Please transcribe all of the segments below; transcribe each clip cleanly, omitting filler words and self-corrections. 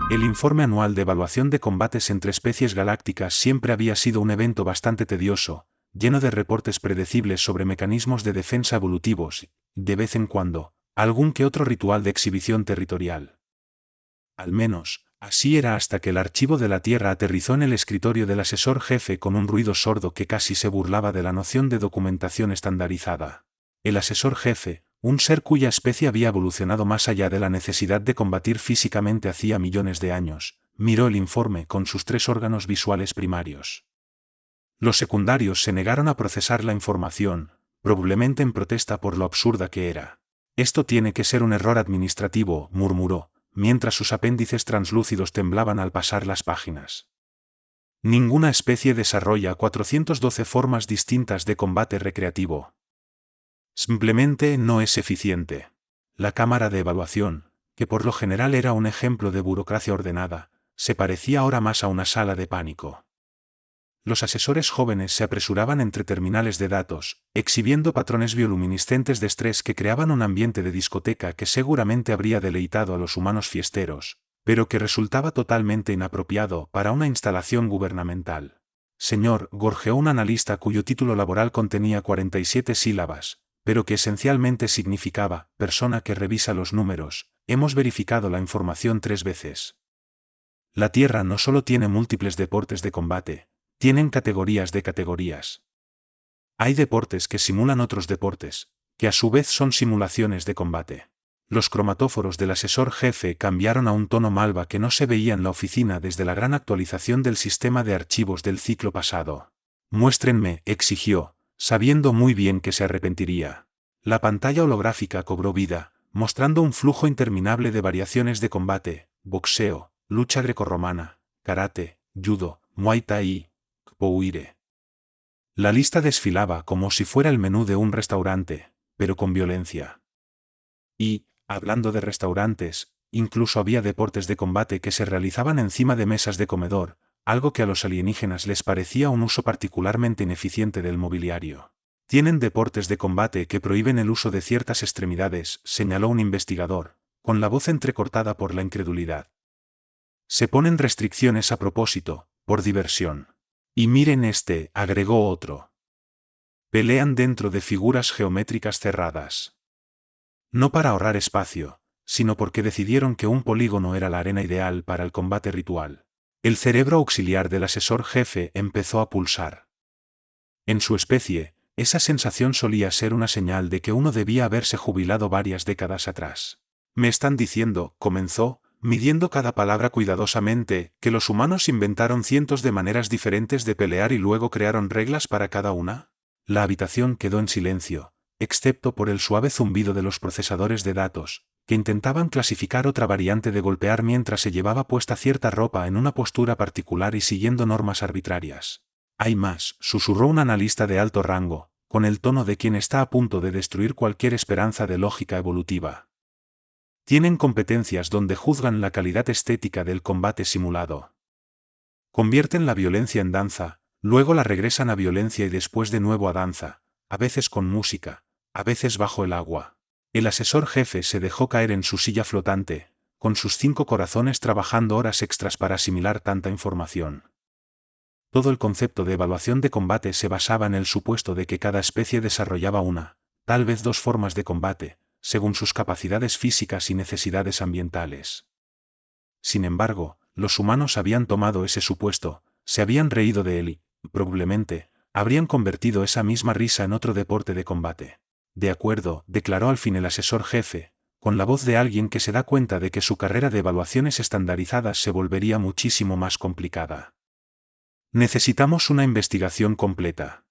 El informe anual de evaluación de combates entre especies galácticas siempre había sido un evento bastante tedioso, lleno de reportes predecibles sobre mecanismos de defensa evolutivos y, de vez en cuando, algún que otro ritual de exhibición territorial. Al menos, así era hasta que el archivo de la Tierra aterrizó en el escritorio del asesor jefe con un ruido sordo que casi se burlaba de la noción de documentación estandarizada. El asesor jefe, un ser cuya especie había evolucionado más allá de la necesidad de combatir físicamente hacía millones de años, miró el informe con sus 3 órganos visuales primarios. Los secundarios se negaron a procesar la información, probablemente en protesta por lo absurda que era. Esto tiene que ser un error administrativo, murmuró, mientras sus apéndices translúcidos temblaban al pasar las páginas. Ninguna especie desarrolla 412 formas distintas de combate recreativo. Simplemente no es eficiente. La cámara de evaluación, que por lo general era un ejemplo de burocracia ordenada, se parecía ahora más a una sala de pánico. Los asesores jóvenes se apresuraban entre terminales de datos, exhibiendo patrones bioluminiscentes de estrés que creaban un ambiente de discoteca que seguramente habría deleitado a los humanos fiesteros, pero que resultaba totalmente inapropiado para una instalación gubernamental. Señor, gorjeó un analista cuyo título laboral contenía 47 sílabas, pero que esencialmente significaba, persona que revisa los números, hemos verificado la información 3 veces. La Tierra no solo tiene múltiples deportes de combate, tienen categorías de categorías. Hay deportes que simulan otros deportes, que a su vez son simulaciones de combate. Los cromatóforos del asesor jefe cambiaron a un tono malva que no se veía en la oficina desde la gran actualización del sistema de archivos del ciclo pasado. Muéstrenme, exigió, sabiendo muy bien que se arrepentiría. La pantalla holográfica cobró vida, mostrando un flujo interminable de variaciones de combate, boxeo, lucha grecorromana, karate, judo, muay thai, capoeira. La lista desfilaba como si fuera el menú de un restaurante, pero con violencia. Y, hablando de restaurantes, incluso había deportes de combate que se realizaban encima de mesas de comedor, algo que a los alienígenas les parecía un uso particularmente ineficiente del mobiliario. Tienen deportes de combate que prohíben el uso de ciertas extremidades, señaló un investigador, con la voz entrecortada por la incredulidad. Se ponen restricciones a propósito, por diversión. Y miren este, agregó otro. Pelean dentro de figuras geométricas cerradas. No para ahorrar espacio, sino porque decidieron que un polígono era la arena ideal para el combate ritual. El cerebro auxiliar del asesor jefe empezó a pulsar. En su especie, esa sensación solía ser una señal de que uno debía haberse jubilado varias décadas atrás. Me están diciendo, comenzó, midiendo cada palabra cuidadosamente, que los humanos inventaron cientos de maneras diferentes de pelear y luego crearon reglas para cada una. La habitación quedó en silencio, excepto por el suave zumbido de los procesadores de datos, que intentaban clasificar otra variante de golpear mientras se llevaba puesta cierta ropa en una postura particular y siguiendo normas arbitrarias. Hay más, susurró un analista de alto rango, con el tono de quien está a punto de destruir cualquier esperanza de lógica evolutiva. Tienen competencias donde juzgan la calidad estética del combate simulado. Convierten la violencia en danza, luego la regresan a violencia y después de nuevo a danza, a veces con música, a veces bajo el agua. El asesor jefe se dejó caer en su silla flotante, con sus 5 corazones trabajando horas extras para asimilar tanta información. Todo el concepto de evaluación de combate se basaba en el supuesto de que cada especie desarrollaba una, tal vez 2 formas de combate, según sus capacidades físicas y necesidades ambientales. Sin embargo, los humanos habían tomado ese supuesto, se habían reído de él y, probablemente, habrían convertido esa misma risa en otro deporte de combate. De acuerdo, declaró al fin el asesor jefe, con la voz de alguien que se da cuenta de que su carrera de evaluaciones estandarizadas se volvería muchísimo más complicada. Necesitamos una investigación completa.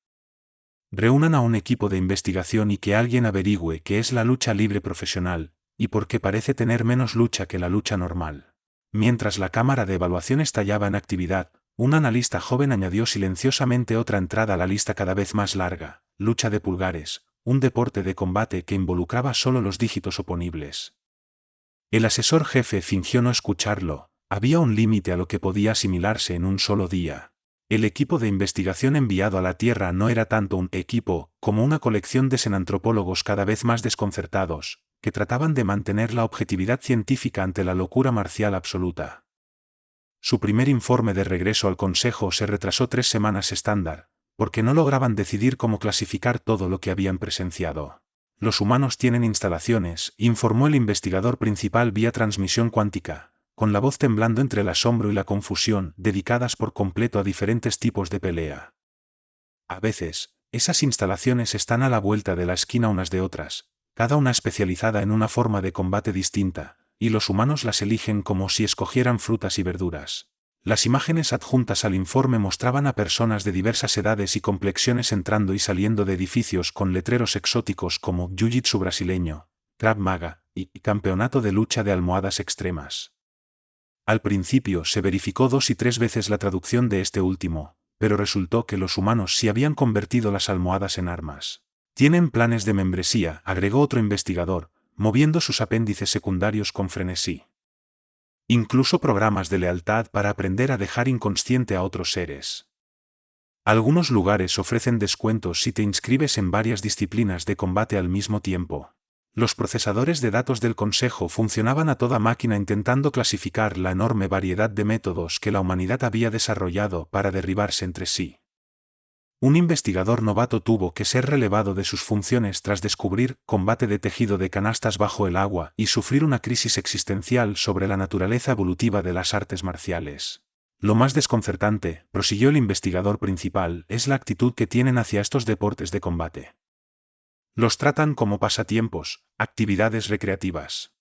Reúnan a un equipo de investigación y que alguien averigüe qué es la lucha libre profesional, y por qué parece tener menos lucha que la lucha normal. Mientras la cámara de evaluación estallaba en actividad, un analista joven añadió silenciosamente otra entrada a la lista cada vez más larga: lucha de pulgares, un deporte de combate que involucraba solo los dígitos oponibles. El asesor jefe fingió no escucharlo, había un límite a lo que podía asimilarse en un solo día. El equipo de investigación enviado a la Tierra no era tanto un equipo, como una colección de xenantropólogos cada vez más desconcertados, que trataban de mantener la objetividad científica ante la locura marcial absoluta. Su primer informe de regreso al Consejo se retrasó 3 semanas estándar, porque no lograban decidir cómo clasificar todo lo que habían presenciado. Los humanos tienen instalaciones, informó el investigador principal vía transmisión cuántica, con la voz temblando entre el asombro y la confusión, dedicadas por completo a diferentes tipos de pelea. A veces, esas instalaciones están a la vuelta de la esquina unas de otras, cada una especializada en una forma de combate distinta, y los humanos las eligen como si escogieran frutas y verduras. Las imágenes adjuntas al informe mostraban a personas de diversas edades y complexiones entrando y saliendo de edificios con letreros exóticos como Jiu-Jitsu brasileño, Krav Maga y Campeonato de lucha de almohadas extremas. Al principio se verificó 2 y 3 veces la traducción de este último, pero resultó que los humanos sí habían convertido las almohadas en armas. Tienen planes de membresía, agregó otro investigador, moviendo sus apéndices secundarios con frenesí. Incluso programas de lealtad para aprender a dejar inconsciente a otros seres. Algunos lugares ofrecen descuentos si te inscribes en varias disciplinas de combate al mismo tiempo. Los procesadores de datos del Consejo funcionaban a toda máquina intentando clasificar la enorme variedad de métodos que la humanidad había desarrollado para derribarse entre sí. Un investigador novato tuvo que ser relevado de sus funciones tras descubrir combate de tejido de canastas bajo el agua y sufrir una crisis existencial sobre la naturaleza evolutiva de las artes marciales. Lo más desconcertante, prosiguió el investigador principal, es la actitud que tienen hacia estos deportes de combate. Los tratan como pasatiempos, actividades recreativas.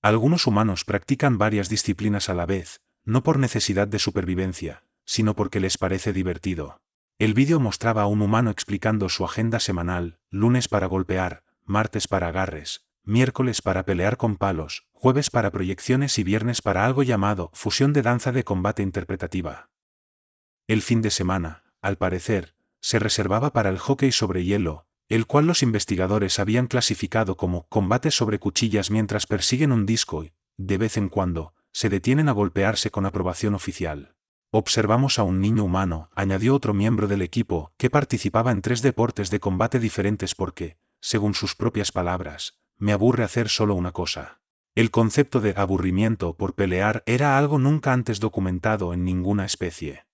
Algunos humanos practican varias disciplinas a la vez, no por necesidad de supervivencia, sino porque les parece divertido. El vídeo mostraba a un humano explicando su agenda semanal: lunes para golpear, martes para agarres, miércoles para pelear con palos, jueves para proyecciones y viernes para algo llamado fusión de danza de combate interpretativa. El fin de semana, al parecer, se reservaba para el hockey sobre hielo, el cual los investigadores habían clasificado como combate sobre cuchillas mientras persiguen un disco y, de vez en cuando, se detienen a golpearse con aprobación oficial. Observamos a un niño humano, añadió otro miembro del equipo, que participaba en 3 deportes de combate diferentes porque, según sus propias palabras, me aburre hacer solo una cosa. El concepto de aburrimiento por pelear era algo nunca antes documentado en ninguna especie.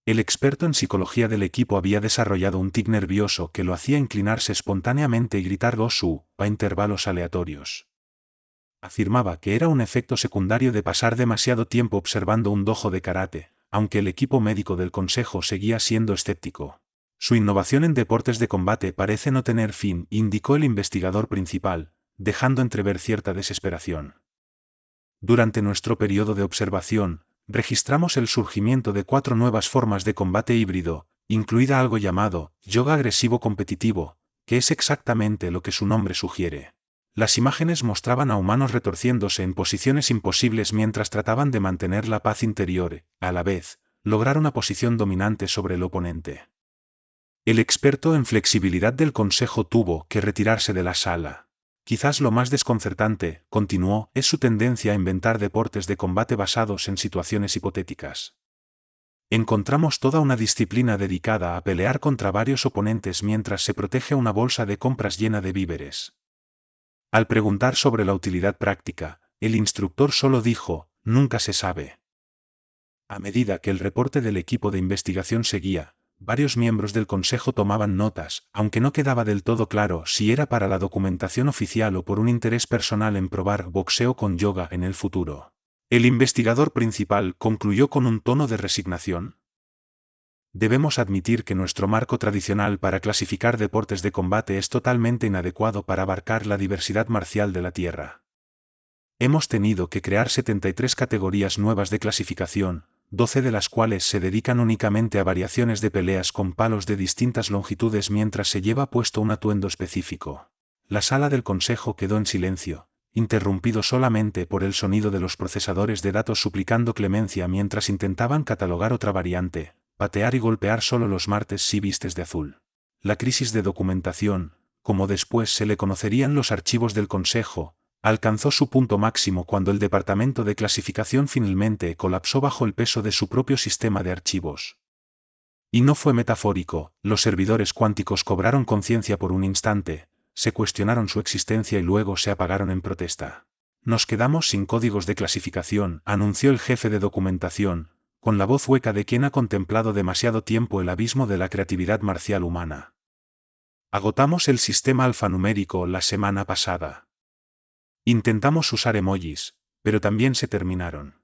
El experto en psicología del equipo había desarrollado un tic nervioso que lo hacía inclinarse espontáneamente y gritar "Gosu" a intervalos aleatorios. Afirmaba que era un efecto secundario de pasar demasiado tiempo observando un dojo de karate, aunque el equipo médico del consejo seguía siendo escéptico. Su innovación en deportes de combate parece no tener fin, indicó el investigador principal, dejando entrever cierta desesperación. Durante nuestro periodo de observación, registramos el surgimiento de 4 nuevas formas de combate híbrido, incluida algo llamado yoga agresivo competitivo, que es exactamente lo que su nombre sugiere. Las imágenes mostraban a humanos retorciéndose en posiciones imposibles mientras trataban de mantener la paz interior y, a la vez, lograr una posición dominante sobre el oponente. El experto en flexibilidad del consejo tuvo que retirarse de la sala. Quizás lo más desconcertante, continuó, es su tendencia a inventar deportes de combate basados en situaciones hipotéticas. Encontramos toda una disciplina dedicada a pelear contra varios oponentes mientras se protege una bolsa de compras llena de víveres. Al preguntar sobre la utilidad práctica, el instructor solo dijo: nunca se sabe. A medida que el reporte del equipo de investigación seguía, varios miembros del consejo tomaban notas, aunque no quedaba del todo claro si era para la documentación oficial o por un interés personal en probar boxeo con yoga en el futuro. El investigador principal concluyó con un tono de resignación: debemos admitir que nuestro marco tradicional para clasificar deportes de combate es totalmente inadecuado para abarcar la diversidad marcial de la Tierra. Hemos tenido que crear 73 categorías nuevas de clasificación, 12 de las cuales se dedican únicamente a variaciones de peleas con palos de distintas longitudes mientras se lleva puesto un atuendo específico. La sala del consejo quedó en silencio, interrumpido solamente por el sonido de los procesadores de datos suplicando clemencia mientras intentaban catalogar otra variante: patear y golpear solo los martes si vistes de azul. La crisis de documentación, como después se le conocerían los archivos del consejo, alcanzó su punto máximo cuando el departamento de clasificación finalmente colapsó bajo el peso de su propio sistema de archivos. Y no fue metafórico, los servidores cuánticos cobraron conciencia por un instante, se cuestionaron su existencia y luego se apagaron en protesta. Nos quedamos sin códigos de clasificación, anunció el jefe de documentación, con la voz hueca de quien ha contemplado demasiado tiempo el abismo de la creatividad marcial humana. Agotamos el sistema alfanumérico la semana pasada. Intentamos usar emojis, pero también se terminaron.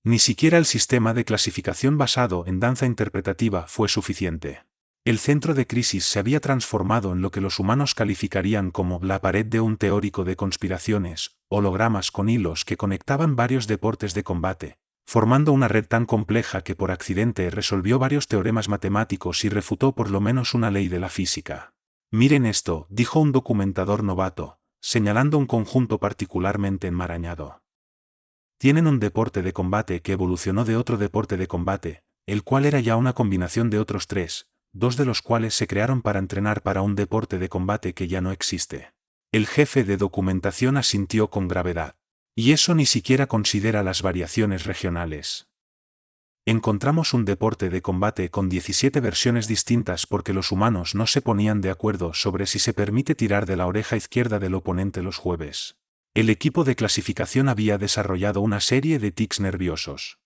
Ni siquiera el sistema de clasificación basado en danza interpretativa fue suficiente. El centro de crisis se había transformado en lo que los humanos calificarían como la pared de un teórico de conspiraciones, hologramas con hilos que conectaban varios deportes de combate, formando una red tan compleja que por accidente resolvió varios teoremas matemáticos y refutó por lo menos una ley de la física. Miren esto, dijo un documentador novato, señalando un conjunto particularmente enmarañado. Tienen un deporte de combate que evolucionó de otro deporte de combate, el cual era ya una combinación de otros tres, dos de los cuales se crearon para entrenar para un deporte de combate que ya no existe. El jefe de documentación asintió con gravedad. Y eso ni siquiera considera las variaciones regionales. Encontramos un deporte de combate con 17 versiones distintas porque los humanos no se ponían de acuerdo sobre si se permite tirar de la oreja izquierda del oponente los jueves. El equipo de clasificación había desarrollado una serie de tics nerviosos.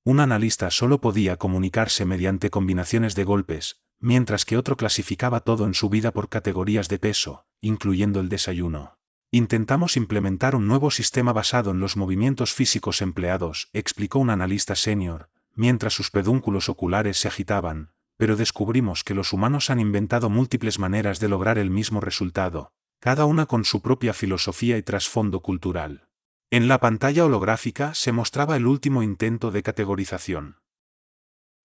Un analista solo podía comunicarse mediante combinaciones de golpes, mientras que otro clasificaba todo en su vida por categorías de peso, incluyendo el desayuno. Intentamos implementar un nuevo sistema basado en los movimientos físicos empleados, explicó un analista senior, mientras sus pedúnculos oculares se agitaban, pero descubrimos que los humanos han inventado múltiples maneras de lograr el mismo resultado, cada una con su propia filosofía y trasfondo cultural. En la pantalla holográfica se mostraba el último intento de categorización.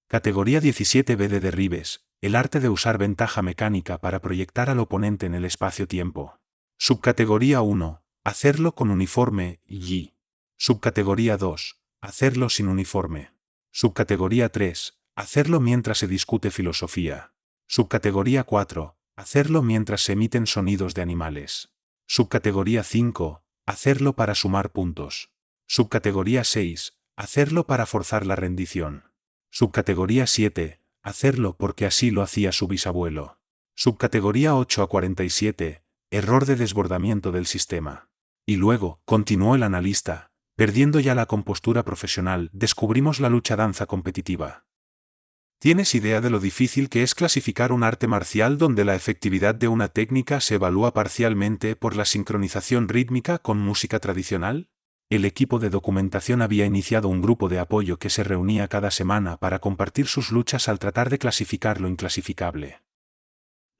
Categoría 17B de derribes, el arte de usar ventaja mecánica para proyectar al oponente en el espacio-tiempo. Subcategoría 1, hacerlo con uniforme, y. Subcategoría 2, hacerlo sin uniforme. Subcategoría 3, hacerlo mientras se discute filosofía. Subcategoría 4, hacerlo mientras se emiten sonidos de animales. Subcategoría 5, hacerlo para sumar puntos. Subcategoría 6, hacerlo para forzar la rendición. Subcategoría 7, hacerlo porque así lo hacía su bisabuelo. Subcategoría 8 a 47, error de desbordamiento del sistema. Y luego, continuó el analista, perdiendo ya la compostura profesional, descubrimos la lucha danza competitiva. ¿Tienes idea de lo difícil que es clasificar un arte marcial donde la efectividad de una técnica se evalúa parcialmente por la sincronización rítmica con música tradicional? El equipo de documentación había iniciado un grupo de apoyo que se reunía cada semana para compartir sus luchas al tratar de clasificar lo inclasificable.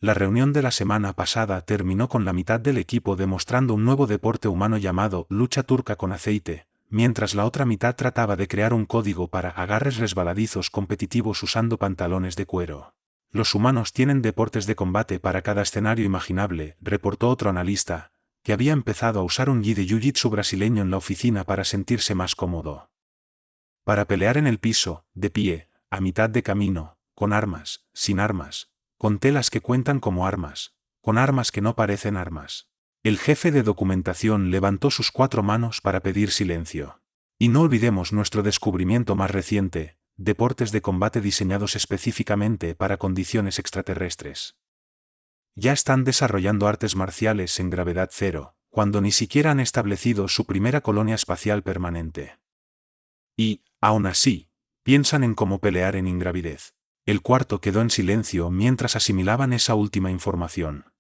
La reunión de la semana pasada terminó con la mitad del equipo demostrando un nuevo deporte humano llamado lucha turca con aceite, mientras la otra mitad trataba de crear un código para agarres resbaladizos competitivos usando pantalones de cuero. Los humanos tienen deportes de combate para cada escenario imaginable, reportó otro analista, que había empezado a usar un gi de jiu-jitsu brasileño en la oficina para sentirse más cómodo. Para pelear en el piso, de pie, a mitad de camino, con armas, sin armas, con telas que cuentan como armas, con armas que no parecen armas. El jefe de documentación levantó sus 4 manos para pedir silencio. Y no olvidemos nuestro descubrimiento más reciente, deportes de combate diseñados específicamente para condiciones extraterrestres. Ya están desarrollando artes marciales en gravedad cero, cuando ni siquiera han establecido su primera colonia espacial permanente. Y, aún así, piensan en cómo pelear en ingravidez. El cuarto quedó en silencio mientras asimilaban esa última información.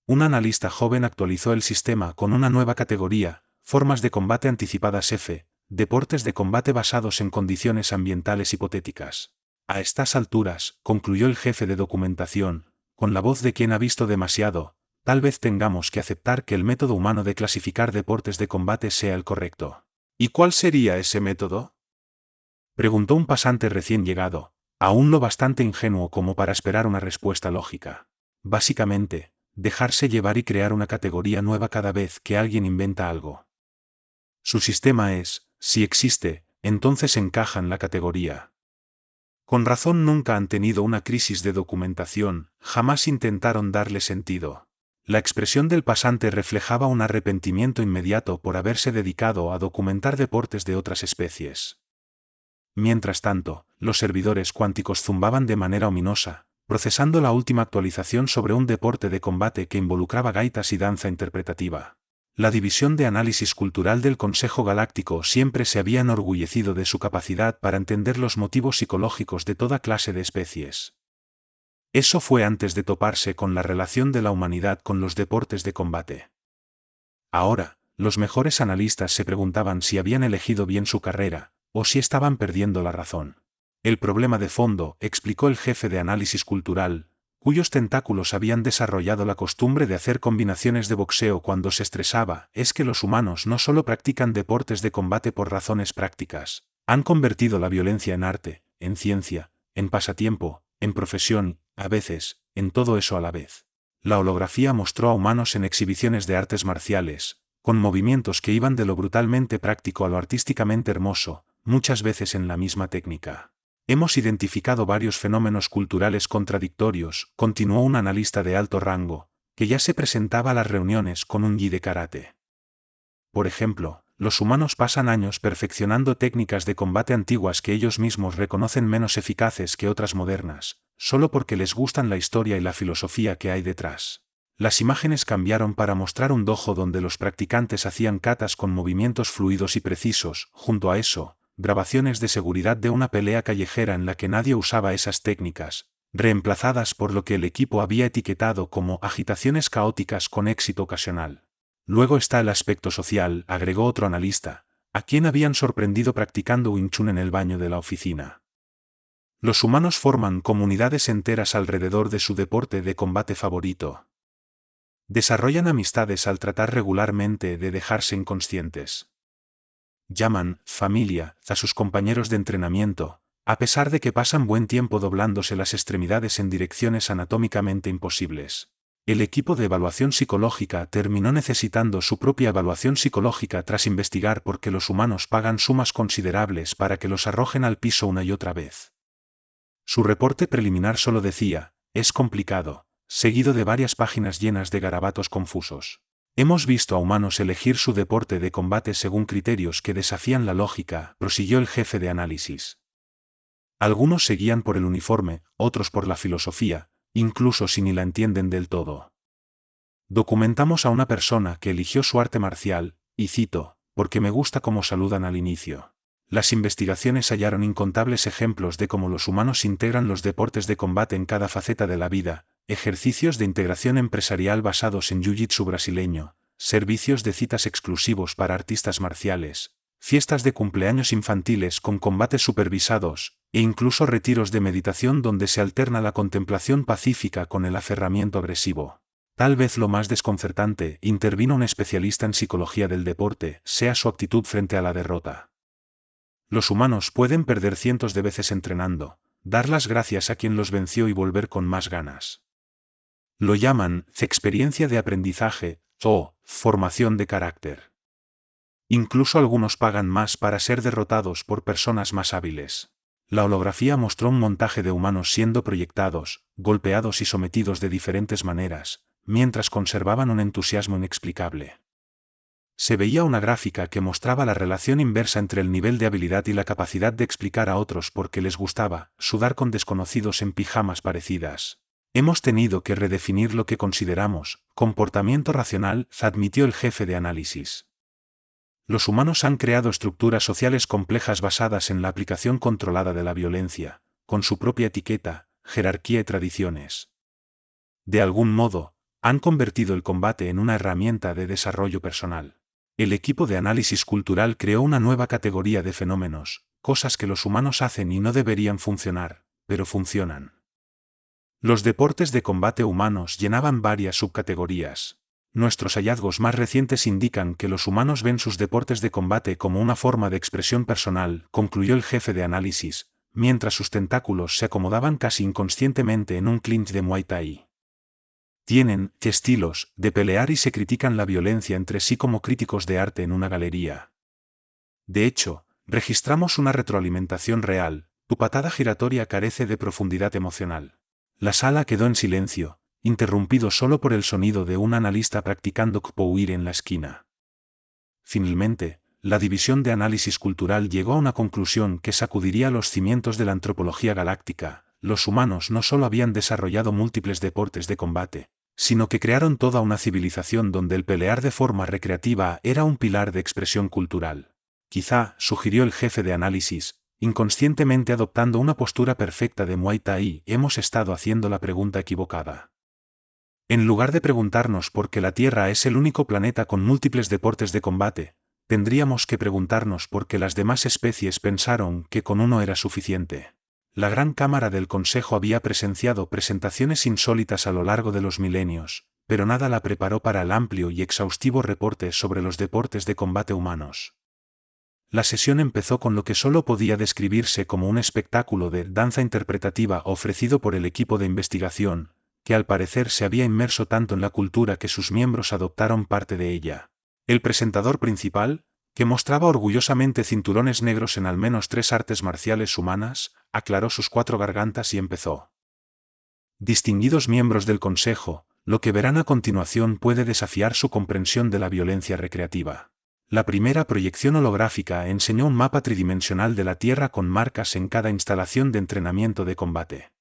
Un analista joven actualizó el sistema con una nueva categoría, formas de combate anticipadas F, deportes de combate basados en condiciones ambientales hipotéticas. A estas alturas, concluyó el jefe de documentación, con la voz de quien ha visto demasiado, tal vez tengamos que aceptar que el método humano de clasificar deportes de combate sea el correcto. ¿Y cuál sería ese método?, preguntó un pasante recién llegado, aún lo bastante ingenuo como para esperar una respuesta lógica. Básicamente, dejarse llevar y crear una categoría nueva cada vez que alguien inventa algo. Su sistema es, si existe, entonces encaja en la categoría. Con razón nunca han tenido una crisis de documentación, jamás intentaron darle sentido. La expresión del pasante reflejaba un arrepentimiento inmediato por haberse dedicado a documentar deportes de otras especies. Mientras tanto, los servidores cuánticos zumbaban de manera ominosa, procesando la última actualización sobre un deporte de combate que involucraba gaitas y danza interpretativa. La División de Análisis Cultural del Consejo Galáctico siempre se había enorgullecido de su capacidad para entender los motivos psicológicos de toda clase de especies. Eso fue antes de toparse con la relación de la humanidad con los deportes de combate. Ahora, los mejores analistas se preguntaban si habían elegido bien su carrera, o si estaban perdiendo la razón. El problema de fondo, explicó el jefe de análisis cultural, cuyos tentáculos habían desarrollado la costumbre de hacer combinaciones de boxeo cuando se estresaba, es que los humanos no solo practican deportes de combate por razones prácticas, han convertido la violencia en arte, en ciencia, en pasatiempo, en profesión, a veces, en todo eso a la vez. La holografía mostró a humanos en exhibiciones de artes marciales, con movimientos que iban de lo brutalmente práctico a lo artísticamente hermoso, muchas veces en la misma técnica. Hemos identificado varios fenómenos culturales contradictorios, continuó un analista de alto rango, que ya se presentaba a las reuniones con un gi de karate. Por ejemplo, los humanos pasan años perfeccionando técnicas de combate antiguas que ellos mismos reconocen menos eficaces que otras modernas, solo porque les gustan la historia y la filosofía que hay detrás. Las imágenes cambiaron para mostrar un dojo donde los practicantes hacían katas con movimientos fluidos y precisos. Junto a eso, grabaciones de seguridad de una pelea callejera en la que nadie usaba esas técnicas, reemplazadas por lo que el equipo había etiquetado como agitaciones caóticas con éxito ocasional. Luego está el aspecto social, agregó otro analista, a quien habían sorprendido practicando Wing Chun en el baño de la oficina. Los humanos forman comunidades enteras alrededor de su deporte de combate favorito. Desarrollan amistades al tratar regularmente de dejarse inconscientes. Llaman familia a sus compañeros de entrenamiento, a pesar de que pasan buen tiempo doblándose las extremidades en direcciones anatómicamente imposibles. El equipo de evaluación psicológica terminó necesitando su propia evaluación psicológica tras investigar por qué los humanos pagan sumas considerables para que los arrojen al piso una y otra vez. Su reporte preliminar solo decía, es complicado, seguido de varias páginas llenas de garabatos confusos. Hemos visto a humanos elegir su deporte de combate según criterios que desafían la lógica, prosiguió el jefe de análisis. Algunos se guían por el uniforme, otros por la filosofía, incluso si ni la entienden del todo. Documentamos a una persona que eligió su arte marcial, y cito, porque me gusta cómo saludan al inicio. Las investigaciones hallaron incontables ejemplos de cómo los humanos integran los deportes de combate en cada faceta de la vida, ejercicios de integración empresarial basados en jiu-jitsu brasileño, servicios de citas exclusivos para artistas marciales, fiestas de cumpleaños infantiles con combates supervisados, e incluso retiros de meditación donde se alterna la contemplación pacífica con el aferramiento agresivo. Tal vez lo más desconcertante, intervino un especialista en psicología del deporte, sea su actitud frente a la derrota. Los humanos pueden perder cientos de veces entrenando, dar las gracias a quien los venció y volver con más ganas. Lo llaman experiencia de aprendizaje, o formación de carácter. Incluso algunos pagan más para ser derrotados por personas más hábiles. La holografía mostró un montaje de humanos siendo proyectados, golpeados y sometidos de diferentes maneras, mientras conservaban un entusiasmo inexplicable. Se veía una gráfica que mostraba la relación inversa entre el nivel de habilidad y la capacidad de explicar a otros por qué les gustaba sudar con desconocidos en pijamas parecidas. Hemos tenido que redefinir lo que consideramos comportamiento racional, admitió el jefe de análisis. Los humanos han creado estructuras sociales complejas basadas en la aplicación controlada de la violencia, con su propia etiqueta, jerarquía y tradiciones. De algún modo, han convertido el combate en una herramienta de desarrollo personal. El equipo de análisis cultural creó una nueva categoría de fenómenos, cosas que los humanos hacen y no deberían funcionar, pero funcionan. Los deportes de combate humanos llenaban varias subcategorías. Nuestros hallazgos más recientes indican que los humanos ven sus deportes de combate como una forma de expresión personal, concluyó el jefe de análisis, mientras sus tentáculos se acomodaban casi inconscientemente en un clinch de Muay Thai. Tienen estilos de pelear y se critican la violencia entre sí como críticos de arte en una galería. De hecho, registramos una retroalimentación real, tu patada giratoria carece de profundidad emocional. La sala quedó en silencio, interrumpido solo por el sonido de un analista practicando Kpoir en la esquina. Finalmente, la división de análisis cultural llegó a una conclusión que sacudiría los cimientos de la antropología galáctica. Los humanos no solo habían desarrollado múltiples deportes de combate, sino que crearon toda una civilización donde el pelear de forma recreativa era un pilar de expresión cultural. Quizá, sugirió el jefe de análisis, inconscientemente adoptando una postura perfecta de Muay Thai, hemos estado haciendo la pregunta equivocada. En lugar de preguntarnos por qué la Tierra es el único planeta con múltiples deportes de combate, tendríamos que preguntarnos por qué las demás especies pensaron que con uno era suficiente. La Gran Cámara del Consejo había presenciado presentaciones insólitas a lo largo de los milenios, pero nada la preparó para el amplio y exhaustivo reporte sobre los deportes de combate humanos. La sesión empezó con lo que solo podía describirse como un espectáculo de danza interpretativa ofrecido por el equipo de investigación, que al parecer se había inmerso tanto en la cultura que sus miembros adoptaron parte de ella. El presentador principal, que mostraba orgullosamente cinturones negros en al menos 3 artes marciales humanas, aclaró sus 4 gargantas y empezó. Distinguidos miembros del Consejo, lo que verán a continuación puede desafiar su comprensión de la violencia recreativa. La primera proyección holográfica enseñó un mapa tridimensional de la Tierra con marcas en cada instalación de entrenamiento de combate.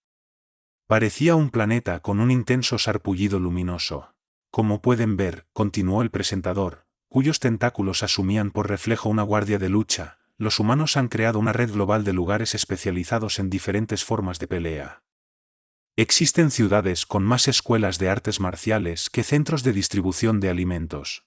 Parecía un planeta con un intenso sarpullido luminoso. Como pueden ver, continuó el presentador, cuyos tentáculos asumían por reflejo una guardia de lucha, los humanos han creado una red global de lugares especializados en diferentes formas de pelea. Existen ciudades con más escuelas de artes marciales que centros de distribución de alimentos.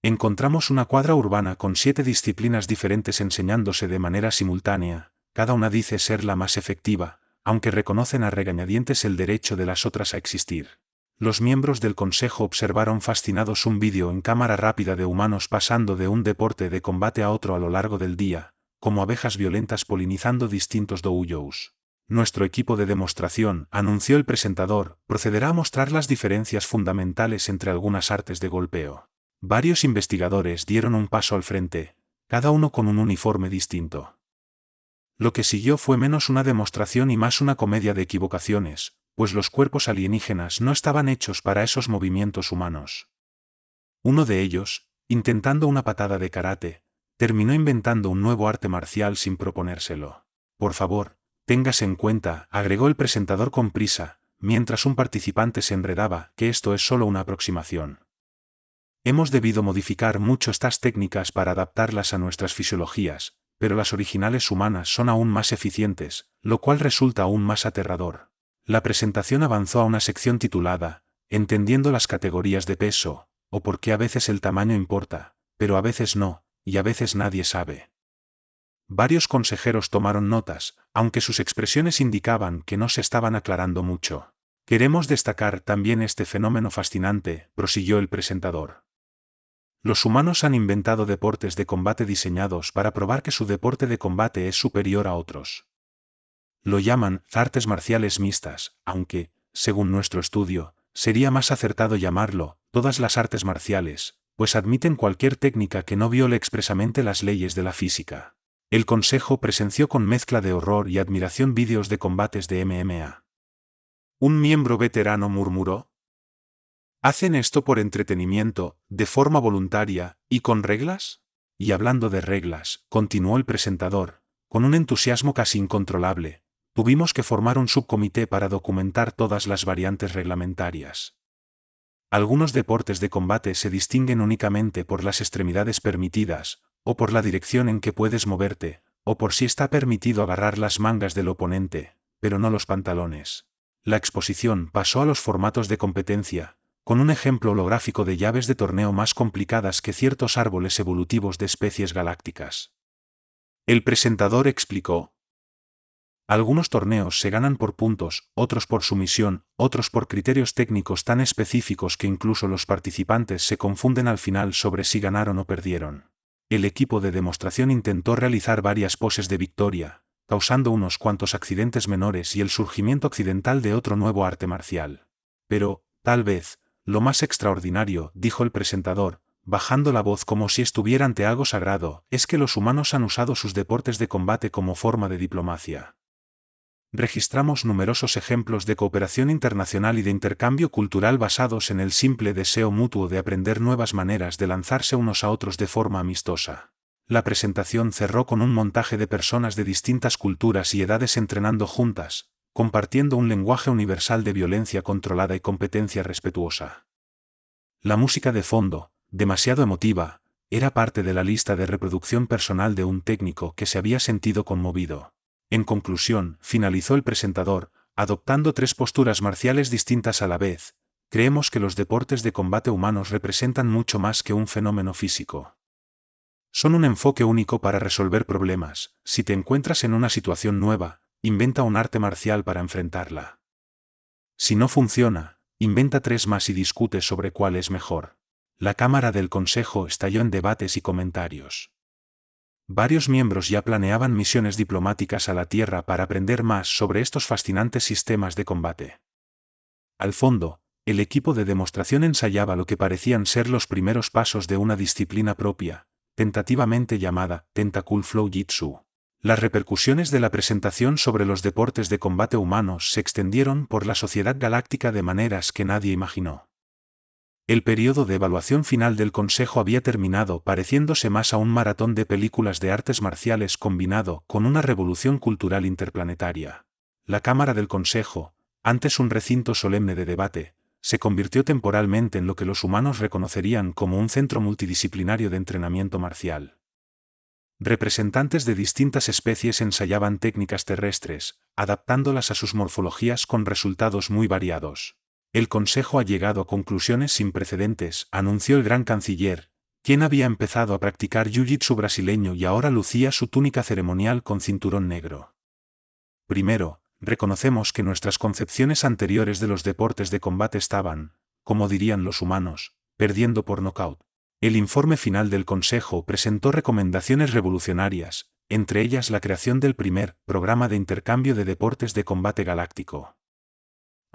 Encontramos una cuadra urbana con 7 disciplinas diferentes enseñándose de manera simultánea, cada una dice ser la más efectiva, aunque reconocen a regañadientes el derecho de las otras a existir. Los miembros del consejo observaron fascinados un vídeo en cámara rápida de humanos pasando de un deporte de combate a otro a lo largo del día, como abejas violentas polinizando distintos doujous. Nuestro equipo de demostración, anunció el presentador, procederá a mostrar las diferencias fundamentales entre algunas artes de golpeo. Varios investigadores dieron un paso al frente, cada uno con un uniforme distinto. Lo que siguió fue menos una demostración y más una comedia de equivocaciones, pues los cuerpos alienígenas no estaban hechos para esos movimientos humanos. Uno de ellos, intentando una patada de karate, terminó inventando un nuevo arte marcial sin proponérselo. Por favor, téngase en cuenta, agregó el presentador con prisa, mientras un participante se enredaba, que esto es solo una aproximación. Hemos debido modificar mucho estas técnicas para adaptarlas a nuestras fisiologías, pero las originales humanas son aún más eficientes, lo cual resulta aún más aterrador. La presentación avanzó a una sección titulada, Entendiendo las categorías de peso, o por qué a veces el tamaño importa, pero a veces no, y a veces nadie sabe. Varios consejeros tomaron notas, aunque sus expresiones indicaban que no se estaban aclarando mucho. Queremos destacar también este fenómeno fascinante, prosiguió el presentador. Los humanos han inventado deportes de combate diseñados para probar que su deporte de combate es superior a otros. Lo llaman artes marciales mixtas, aunque, según nuestro estudio, sería más acertado llamarlo todas las artes marciales, pues admiten cualquier técnica que no viole expresamente las leyes de la física. El consejo presenció con mezcla de horror y admiración vídeos de combates de MMA. Un miembro veterano murmuró: ¿hacen esto por entretenimiento, de forma voluntaria, y con reglas? Y hablando de reglas, continuó el presentador, con un entusiasmo casi incontrolable, tuvimos que formar un subcomité para documentar todas las variantes reglamentarias. Algunos deportes de combate se distinguen únicamente por las extremidades permitidas, o por la dirección en que puedes moverte, o por si está permitido agarrar las mangas del oponente, pero no los pantalones. La exposición pasó a los formatos de competencia, con un ejemplo holográfico de llaves de torneo más complicadas que ciertos árboles evolutivos de especies galácticas. El presentador explicó: algunos torneos se ganan por puntos, otros por sumisión, otros por criterios técnicos tan específicos que incluso los participantes se confunden al final sobre si ganaron o perdieron. El equipo de demostración intentó realizar varias poses de victoria, causando unos cuantos accidentes menores y el surgimiento accidental de otro nuevo arte marcial. Pero, tal vez, lo más extraordinario, dijo el presentador, bajando la voz como si estuviera ante algo sagrado, es que los humanos han usado sus deportes de combate como forma de diplomacia. Registramos numerosos ejemplos de cooperación internacional y de intercambio cultural basados en el simple deseo mutuo de aprender nuevas maneras de lanzarse unos a otros de forma amistosa. La presentación cerró con un montaje de personas de distintas culturas y edades entrenando juntas, compartiendo un lenguaje universal de violencia controlada y competencia respetuosa. La música de fondo, demasiado emotiva, era parte de la lista de reproducción personal de un técnico que se había sentido conmovido. En conclusión, finalizó el presentador, adoptando 3 posturas marciales distintas a la vez. Creemos que los deportes de combate humanos representan mucho más que un fenómeno físico. Son un enfoque único para resolver problemas. Si te encuentras en una situación nueva, inventa un arte marcial para enfrentarla. Si no funciona, inventa 3 más y discute sobre cuál es mejor. La Cámara del Consejo estalló en debates y comentarios. Varios miembros ya planeaban misiones diplomáticas a la Tierra para aprender más sobre estos fascinantes sistemas de combate. Al fondo, el equipo de demostración ensayaba lo que parecían ser los primeros pasos de una disciplina propia, tentativamente llamada Tentacle Flow Jitsu. Las repercusiones de la presentación sobre los deportes de combate humanos se extendieron por la sociedad galáctica de maneras que nadie imaginó. El periodo de evaluación final del Consejo había terminado, pareciéndose más a un maratón de películas de artes marciales combinado con una revolución cultural interplanetaria. La Cámara del Consejo, antes un recinto solemne de debate, se convirtió temporalmente en lo que los humanos reconocerían como un centro multidisciplinario de entrenamiento marcial. Representantes de distintas especies ensayaban técnicas terrestres, adaptándolas a sus morfologías con resultados muy variados. El Consejo ha llegado a conclusiones sin precedentes, anunció el gran canciller, quien había empezado a practicar jiu-jitsu brasileño y ahora lucía su túnica ceremonial con cinturón negro. Primero, reconocemos que nuestras concepciones anteriores de los deportes de combate estaban, como dirían los humanos, perdiendo por nocaut. El informe final del Consejo presentó recomendaciones revolucionarias, entre ellas la creación del primer programa de intercambio de deportes de combate galáctico.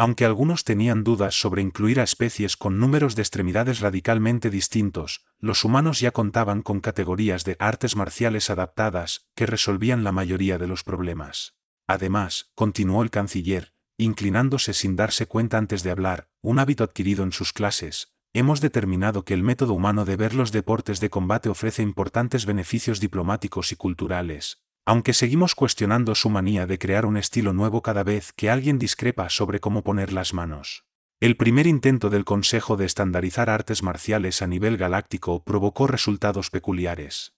Aunque algunos tenían dudas sobre incluir a especies con números de extremidades radicalmente distintos, los humanos ya contaban con categorías de artes marciales adaptadas que resolvían la mayoría de los problemas. Además, continuó el canciller, inclinándose sin darse cuenta antes de hablar, un hábito adquirido en sus clases, hemos determinado que el método humano de ver los deportes de combate ofrece importantes beneficios diplomáticos y culturales, aunque seguimos cuestionando su manía de crear un estilo nuevo cada vez que alguien discrepa sobre cómo poner las manos. El primer intento del Consejo de estandarizar artes marciales a nivel galáctico provocó resultados peculiares.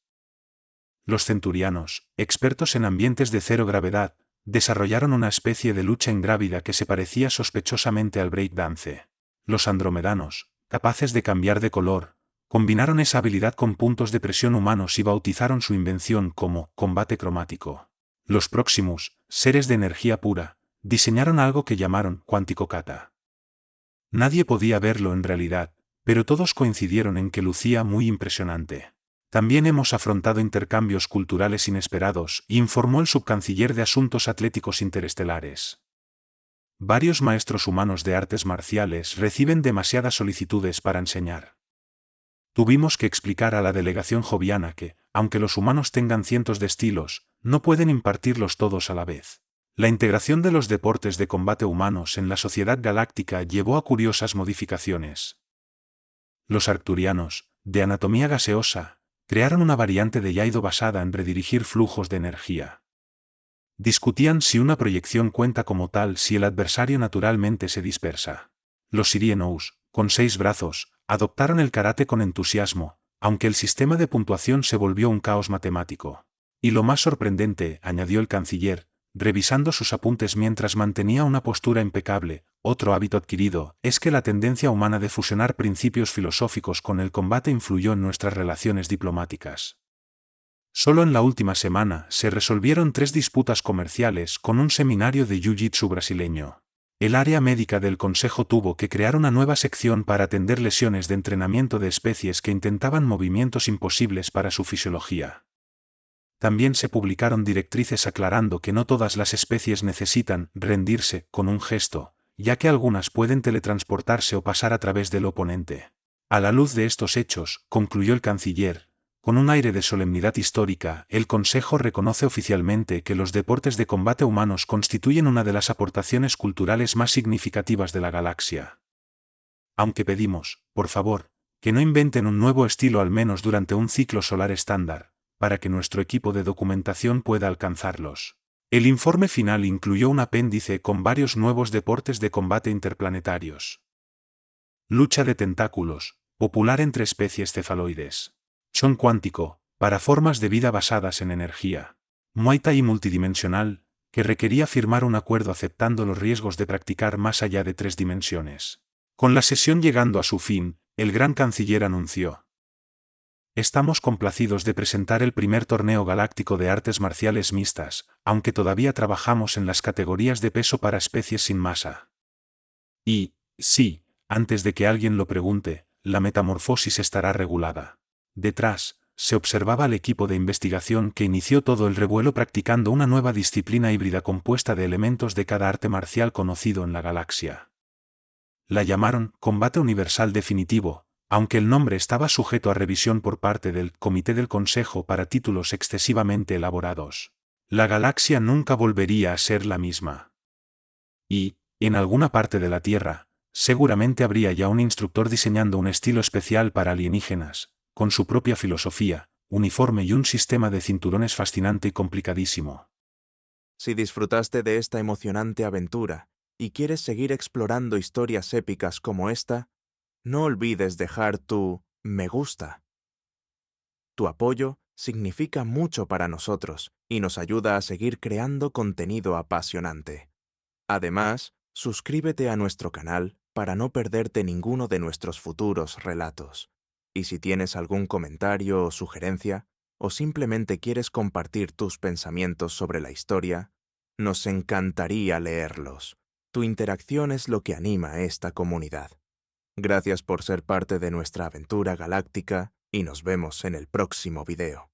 Los centurianos, expertos en ambientes de cero gravedad, desarrollaron una especie de lucha ingrávida que se parecía sospechosamente al breakdance. Los andromedanos, capaces de cambiar de color, combinaron esa habilidad con puntos de presión humanos y bautizaron su invención como combate cromático. Los Proximus, seres de energía pura, diseñaron algo que llamaron cuántico kata. Nadie podía verlo en realidad, pero todos coincidieron en que lucía muy impresionante. También hemos afrontado intercambios culturales inesperados, informó el subcanciller de Asuntos Atléticos Interestelares. Varios maestros humanos de artes marciales reciben demasiadas solicitudes para enseñar. Tuvimos que explicar a la delegación joviana que, aunque los humanos tengan cientos de estilos, no pueden impartirlos todos a la vez. La integración de los deportes de combate humanos en la sociedad galáctica llevó a curiosas modificaciones. Los arcturianos, de anatomía gaseosa, crearon una variante de Iaido basada en redirigir flujos de energía. Discutían si una proyección cuenta como tal si el adversario naturalmente se dispersa. Los Sirienous, con 6 brazos, adoptaron el karate con entusiasmo, aunque el sistema de puntuación se volvió un caos matemático. Y lo más sorprendente, añadió el canciller, revisando sus apuntes mientras mantenía una postura impecable, otro hábito adquirido, es que la tendencia humana de fusionar principios filosóficos con el combate influyó en nuestras relaciones diplomáticas. Solo en la última semana se resolvieron 3 disputas comerciales con un seminario de jiu-jitsu brasileño. El área médica del Consejo tuvo que crear una nueva sección para atender lesiones de entrenamiento de especies que intentaban movimientos imposibles para su fisiología. También se publicaron directrices aclarando que no todas las especies necesitan rendirse con un gesto, ya que algunas pueden teletransportarse o pasar a través del oponente. A la luz de estos hechos, concluyó el canciller, con un aire de solemnidad histórica, el Consejo reconoce oficialmente que los deportes de combate humanos constituyen una de las aportaciones culturales más significativas de la galaxia. Aunque pedimos, por favor, que no inventen un nuevo estilo al menos durante un ciclo solar estándar, para que nuestro equipo de documentación pueda alcanzarlos. El informe final incluyó un apéndice con varios nuevos deportes de combate interplanetarios. Lucha de tentáculos, popular entre especies cefaloides. Chon cuántico, para formas de vida basadas en energía. Muay Thai multidimensional, que requería firmar un acuerdo aceptando los riesgos de practicar más allá de 3 dimensiones. Con la sesión llegando a su fin, el gran canciller anunció: estamos complacidos de presentar el primer torneo galáctico de artes marciales mixtas, aunque todavía trabajamos en las categorías de peso para especies sin masa. Y, sí, antes de que alguien lo pregunte, la metamorfosis estará regulada. Detrás, se observaba al equipo de investigación que inició todo el revuelo practicando una nueva disciplina híbrida compuesta de elementos de cada arte marcial conocido en la galaxia. La llamaron Combate Universal Definitivo, aunque el nombre estaba sujeto a revisión por parte del Comité del Consejo para títulos excesivamente elaborados. La galaxia nunca volvería a ser la misma. Y, en alguna parte de la Tierra, seguramente habría ya un instructor diseñando un estilo especial para alienígenas, con su propia filosofía, uniforme y un sistema de cinturones fascinante y complicadísimo. Si disfrutaste de esta emocionante aventura y quieres seguir explorando historias épicas como esta, no olvides dejar tu me gusta. Tu apoyo significa mucho para nosotros y nos ayuda a seguir creando contenido apasionante. Además, suscríbete a nuestro canal para no perderte ninguno de nuestros futuros relatos. Y si tienes algún comentario o sugerencia, o simplemente quieres compartir tus pensamientos sobre la historia, nos encantaría leerlos. Tu interacción es lo que anima a esta comunidad. Gracias por ser parte de nuestra aventura galáctica y nos vemos en el próximo video.